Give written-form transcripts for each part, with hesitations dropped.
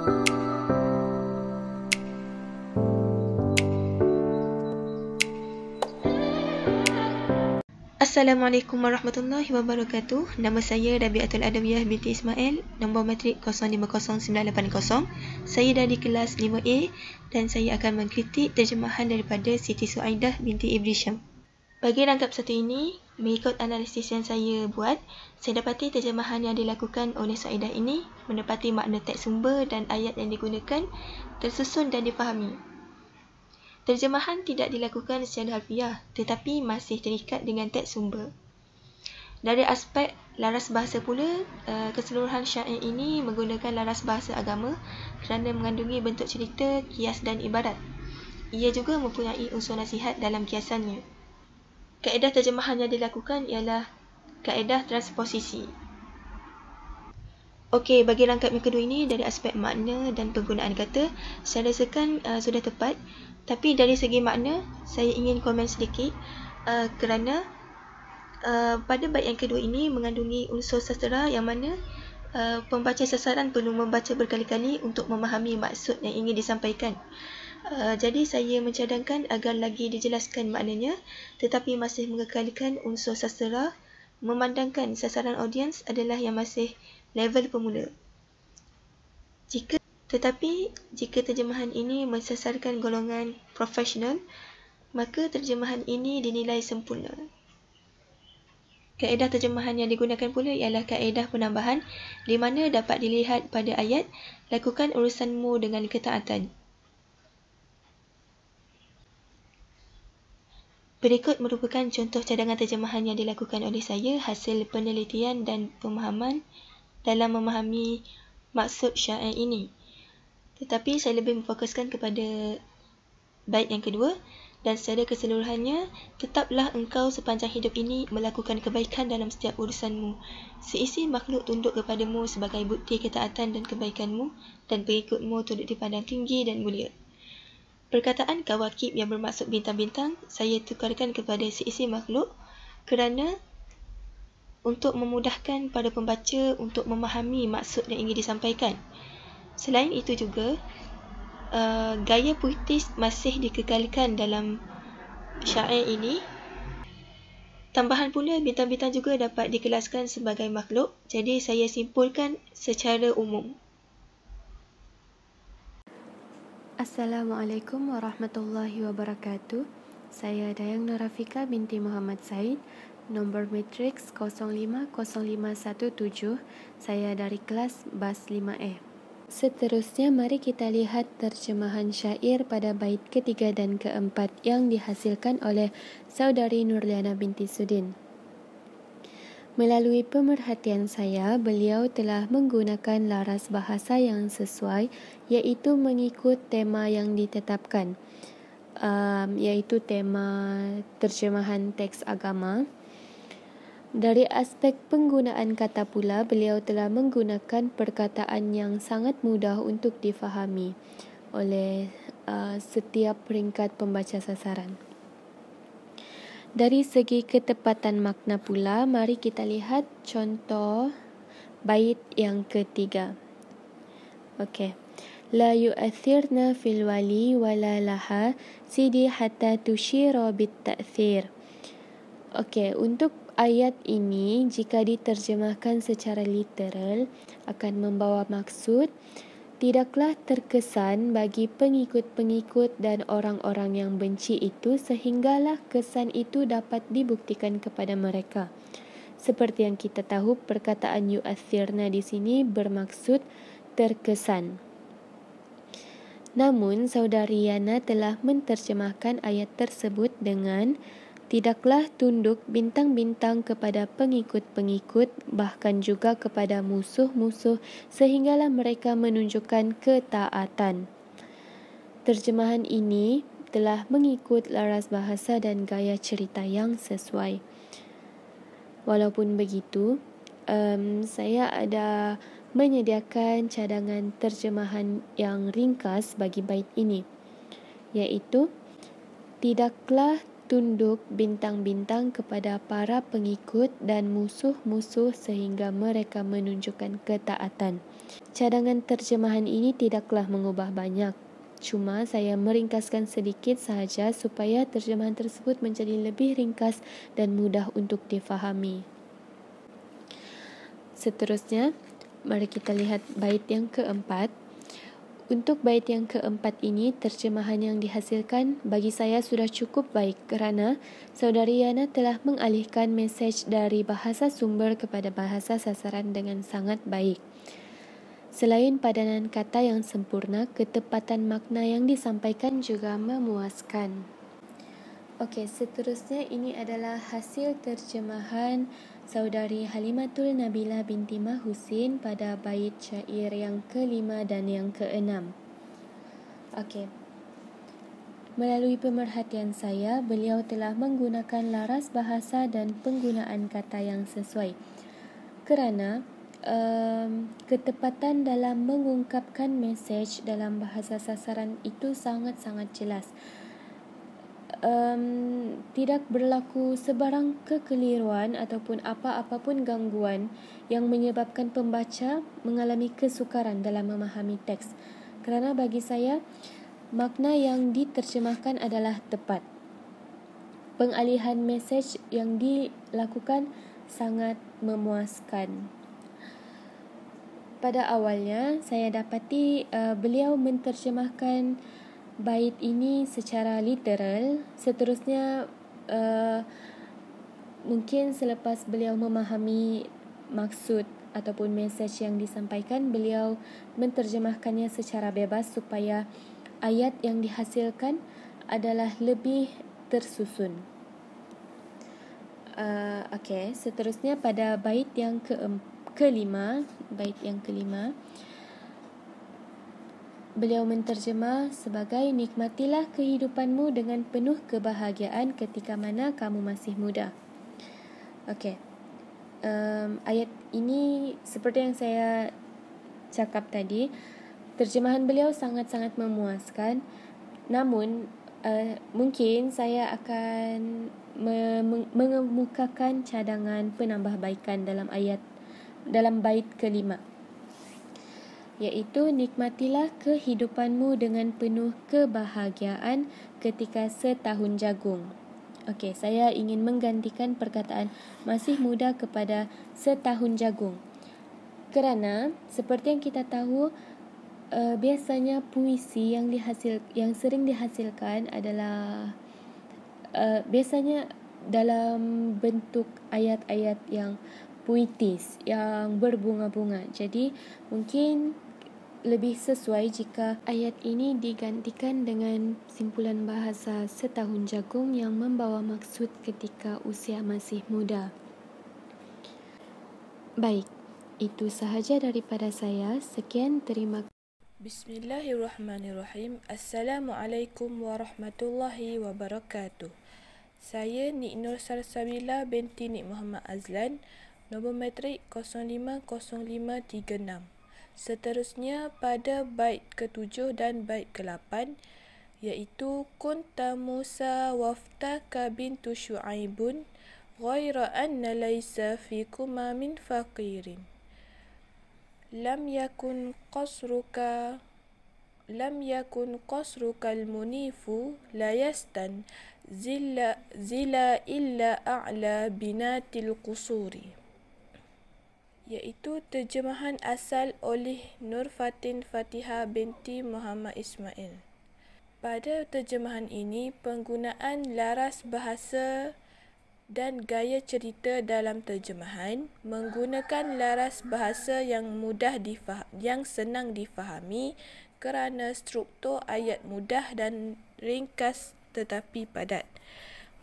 Assalamualaikum warahmatullahi wabarakatuh. Nama saya Rabiatul Adawiyah binti Ismail, nombor matrik 050980. Saya dari kelas 5A dan saya akan mengkritik terjemahan daripada Siti Suaidah binti Ibn Syam. Bagi rangkap satu ini, mengikut analisis yang saya buat, saya dapati terjemahan yang dilakukan oleh Suaidah ini menepati makna teks sumber dan ayat yang digunakan, tersusun dan difahami. Terjemahan tidak dilakukan secara harfiah tetapi masih terikat dengan teks sumber. Dari aspek laras bahasa pula, keseluruhan syair ini menggunakan laras bahasa agama kerana mengandungi bentuk cerita, kias dan ibarat. Ia juga mempunyai unsur nasihat dalam kiasannya. Kaedah terjemahan yang dilakukan ialah kaedah transposisi. Okey, bagi rangkap yang kedua ini dari aspek makna dan penggunaan kata, saya rasakan sudah tepat. Tapi dari segi makna, saya ingin komen sedikit kerana pada bait yang kedua ini mengandungi unsur sastera yang mana pembaca sasaran perlu membaca berkali-kali untuk memahami maksud yang ingin disampaikan. Jadi saya mencadangkan agar lagi dijelaskan maknanya tetapi masih mengekalkan unsur sastera, memandangkan sasaran audiens adalah yang masih level pemula. Tetapi jika terjemahan ini mensasarkan golongan profesional, maka terjemahan ini dinilai sempurna. Kaedah terjemahan yang digunakan pula ialah kaedah penambahan di mana dapat dilihat pada ayat, lakukan urusanmu dengan ketaatan. Berikut merupakan contoh cadangan terjemahan yang dilakukan oleh saya hasil penelitian dan pemahaman dalam memahami maksud syair ini. Tetapi saya lebih memfokuskan kepada bait yang kedua dan secara keseluruhannya, tetaplah engkau sepanjang hidup ini melakukan kebaikan dalam setiap urusanmu. Seisi makhluk tunduk kepadamu sebagai bukti ketaatan dan kebaikanmu dan pengikutmu turut dipandang tinggi dan mulia. Perkataan kawakib yang bermaksud bintang-bintang saya tukarkan kepada seisi makhluk kerana untuk memudahkan pada pembaca untuk memahami maksud yang ingin disampaikan. Selain itu juga, gaya puitis masih dikekalkan dalam syair ini. Tambahan pula, bintang-bintang juga dapat dikelaskan sebagai makhluk, jadi saya simpulkan secara umum. Assalamualaikum warahmatullahi wabarakatuh. Saya Dayang Nurafika binti Muhammad Said, nombor matriks 050517. Saya dari kelas BAS 5A. Seterusnya, mari kita lihat terjemahan syair pada bait ketiga dan keempat yang dihasilkan oleh saudari Nurliana binti Sudin. Melalui pemerhatian saya, beliau telah menggunakan laras bahasa yang sesuai, iaitu mengikut tema yang ditetapkan, iaitu tema terjemahan teks agama. Dari aspek penggunaan kata pula, beliau telah menggunakan perkataan yang sangat mudah untuk difahami oleh setiap peringkat pembaca sasaran. Dari segi ketepatan makna pula, mari kita lihat contoh bait yang ketiga. Okey. La yu'athirna fil wali wala laha sidi hatta tushira bit ta'thir. Okey, untuk ayat ini jika diterjemahkan secara literal akan membawa maksud tidaklah terkesan bagi pengikut-pengikut dan orang-orang yang benci itu sehinggalah kesan itu dapat dibuktikan kepada mereka. Seperti yang kita tahu, perkataan yu'athirna di sini bermaksud terkesan. Namun saudari Yana telah menterjemahkan ayat tersebut dengan tidaklah tunduk bintang-bintang kepada pengikut-pengikut, bahkan juga kepada musuh-musuh, sehinggalah mereka menunjukkan ketaatan. Terjemahan ini telah mengikut laras bahasa dan gaya cerita yang sesuai. Walaupun begitu, saya ada menyediakan cadangan terjemahan yang ringkas bagi bait ini, iaitu tidaklah tunduk bintang-bintang kepada para pengikut dan musuh-musuh sehingga mereka menunjukkan ketaatan. Cadangan terjemahan ini tidaklah mengubah banyak. Cuma saya meringkaskan sedikit sahaja supaya terjemahan tersebut menjadi lebih ringkas dan mudah untuk difahami. Seterusnya, mari kita lihat bait yang keempat. Untuk bait yang keempat ini, terjemahan yang dihasilkan bagi saya sudah cukup baik kerana saudari Yana telah mengalihkan mesej dari bahasa sumber kepada bahasa sasaran dengan sangat baik. Selain padanan kata yang sempurna, ketepatan makna yang disampaikan juga memuaskan. Okey, seterusnya ini adalah hasil terjemahan saudari Halimatul Nabilah binti Mahusin pada bait syair yang kelima dan yang keenam. Okey. Melalui pemerhatian saya, beliau telah menggunakan laras bahasa dan penggunaan kata yang sesuai. Kerana ketepatan dalam mengungkapkan mesej dalam bahasa sasaran itu sangat-sangat jelas. Tidak berlaku sebarang kekeliruan ataupun apa-apapun gangguan yang menyebabkan pembaca mengalami kesukaran dalam memahami teks. Kerana bagi saya, makna yang diterjemahkan adalah tepat. Pengalihan mesej yang dilakukan sangat memuaskan. Pada awalnya, saya dapati beliau menterjemahkan bait ini secara literal. Seterusnya mungkin selepas beliau memahami maksud ataupun mesej yang disampaikan, beliau menterjemahkannya secara bebas supaya ayat yang dihasilkan adalah lebih tersusun. Okey, seterusnya pada bait yang kelima, beliau menterjemah sebagai nikmatilah kehidupanmu dengan penuh kebahagiaan ketika mana kamu masih muda. Okey. Ayat ini seperti yang saya cakap tadi, terjemahan beliau sangat-sangat memuaskan. Namun mungkin saya akan mengemukakan cadangan penambahbaikan dalam bait kelima, iaitu nikmatilah kehidupanmu dengan penuh kebahagiaan ketika setahun jagung. Okey, saya ingin menggantikan perkataan masih muda kepada setahun jagung. Kerana seperti yang kita tahu, biasanya puisi yang sering dihasilkan adalah biasanya dalam bentuk ayat-ayat yang puitis, yang berbunga-bunga. Jadi mungkin lebih sesuai jika ayat ini digantikan dengan simpulan bahasa setahun jagung yang membawa maksud ketika usia masih muda. Baik, itu sahaja daripada saya. Sekian, terima kasih. Bismillahirrahmanirrahim. Assalamualaikum warahmatullahi wabarakatuh. Saya Nik Nur Salsabila binti Nik Muhammad Azlan, nombor matrik 050536. Seterusnya pada bait ke-7 dan bait ke-8, iaitu kunta Musa waftaka bintu Syu'aibun ghaira anna laysa fikuma min faqirin. Lam yakun qasruka al-munifu la yastan zila illa a'la binatil qusuri. Iaitu terjemahan asal oleh Nur Fatin Fatihah binti Muhammad Ismail. Pada terjemahan ini, penggunaan laras bahasa dan gaya cerita dalam terjemahan menggunakan laras bahasa yang senang difahami kerana struktur ayat mudah dan ringkas tetapi padat.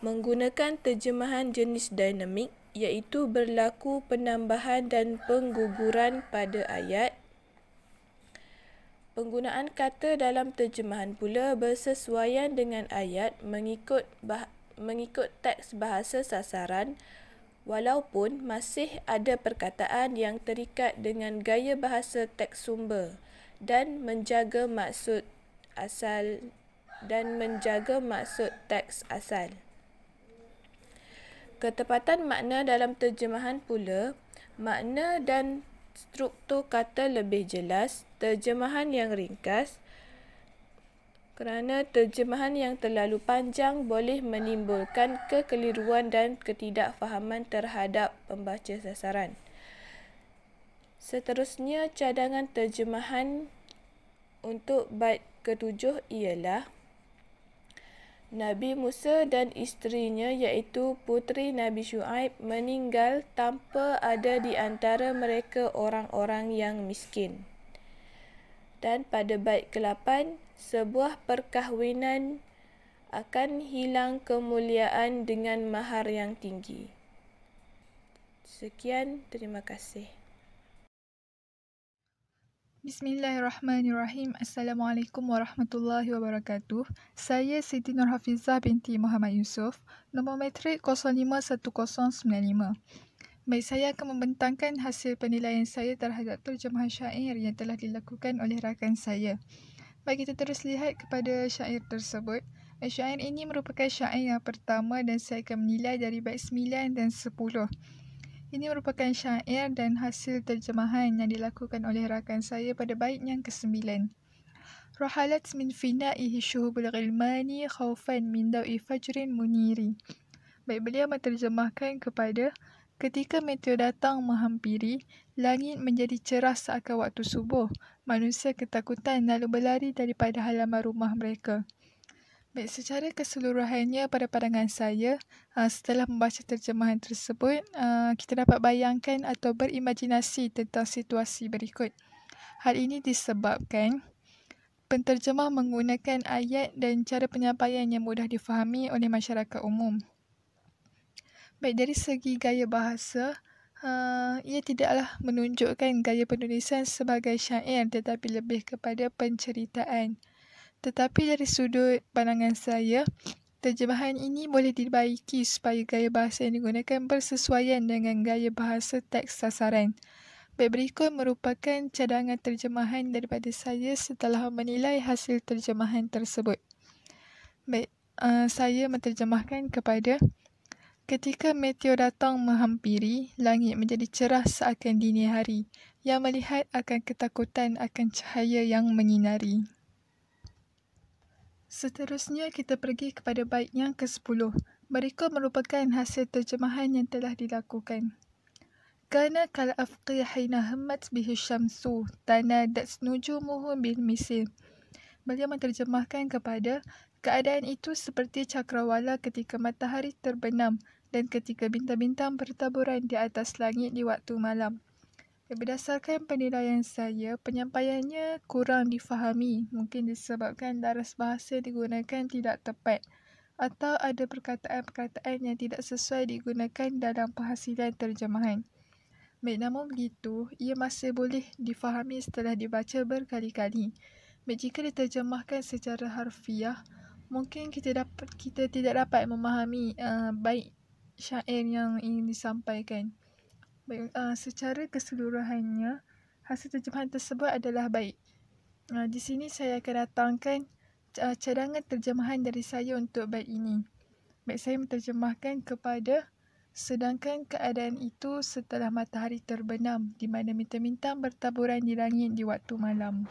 Menggunakan terjemahan jenis dinamik, iaitu berlaku penambahan dan pengguguran pada ayat. Penggunaan kata dalam terjemahan pula bersesuaian dengan ayat mengikut teks bahasa sasaran, walaupun masih ada perkataan yang terikat dengan gaya bahasa teks sumber dan menjaga maksud teks asal. Ketepatan makna dalam terjemahan pula, makna dan struktur kata lebih jelas, terjemahan yang ringkas, kerana terjemahan yang terlalu panjang boleh menimbulkan kekeliruan dan ketidakfahaman terhadap pembaca sasaran. Seterusnya, cadangan terjemahan untuk bait ke-7 ialah Nabi Musa dan isterinya iaitu puteri Nabi Syuaib meninggal tanpa ada di antara mereka orang-orang yang miskin. Dan pada bait ke-8, sebuah perkahwinan akan hilang kemuliaan dengan mahar yang tinggi. Sekian, terima kasih. Bismillahirrahmanirrahim. Assalamualaikum warahmatullahi wabarakatuh. Saya Siti Nurhafizah binti Muhammad Yusof, nombor matrik 051095. Baik, saya akan membentangkan hasil penilaian saya terhadap terjemahan syair yang telah dilakukan oleh rakan saya. Baik, kita terus lihat kepada syair tersebut. Syair ini merupakan syair yang pertama dan saya akan menilai dari bait 9 dan 10. Ini merupakan syair dan hasil terjemahan yang dilakukan oleh rakan saya pada bait yang ke-9. Rahalat min fina'ihi syuhubul ghilmani khawfan min dawi fajrin muniri. Baik, beliau menterjemahkan kepada ketika meteor datang menghampiri, langit menjadi cerah seakan waktu subuh. Manusia ketakutan lalu berlari daripada halaman rumah mereka. Baik, secara keseluruhannya pada pandangan saya, setelah membaca terjemahan tersebut, kita dapat bayangkan atau berimajinasi tentang situasi berikut. Hal ini disebabkan penterjemah menggunakan ayat dan cara penyampaian yang mudah difahami oleh masyarakat umum. Baik, dari segi gaya bahasa, ia tidaklah menunjukkan gaya penulisan sebagai syair tetapi lebih kepada penceritaan. Tetapi dari sudut pandangan saya, terjemahan ini boleh dibaiki supaya gaya bahasa yang digunakan bersesuaian dengan gaya bahasa teks sasaran. Baik, berikut merupakan cadangan terjemahan daripada saya setelah menilai hasil terjemahan tersebut. Baik, saya menterjemahkan kepada ketika meteor datang menghampiri, langit menjadi cerah seakan dini hari. Yang melihat akan ketakutan akan cahaya yang menyinari. Seterusnya kita pergi kepada bait yang ke-10. Berikut merupakan hasil terjemahan yang telah dilakukan. Kana kal afqi hina hammat bihi syamsu tanadat nujumuhu bil misil. Beliau menterjemahkan kepada keadaan itu seperti cakrawala ketika matahari terbenam dan ketika bintang-bintang bertaburan di atas langit di waktu malam. Berdasarkan penilaian saya, penyampaiannya kurang difahami, mungkin disebabkan laras bahasa digunakan tidak tepat atau ada perkataan-perkataan yang tidak sesuai digunakan dalam penghasilan terjemahan. Baik, namun begitu, ia masih boleh difahami setelah dibaca berkali-kali. Baik, jika diterjemahkan secara harfiah, mungkin kita tidak dapat memahami bait syair yang ingin disampaikan. Baik, secara keseluruhannya, hasil terjemahan tersebut adalah baik. Di sini saya akan datangkan cadangan terjemahan dari saya untuk bait ini. Baik, saya menterjemahkan kepada sedangkan keadaan itu setelah matahari terbenam, di mana bintang-bintang bertaburan di langit di waktu malam.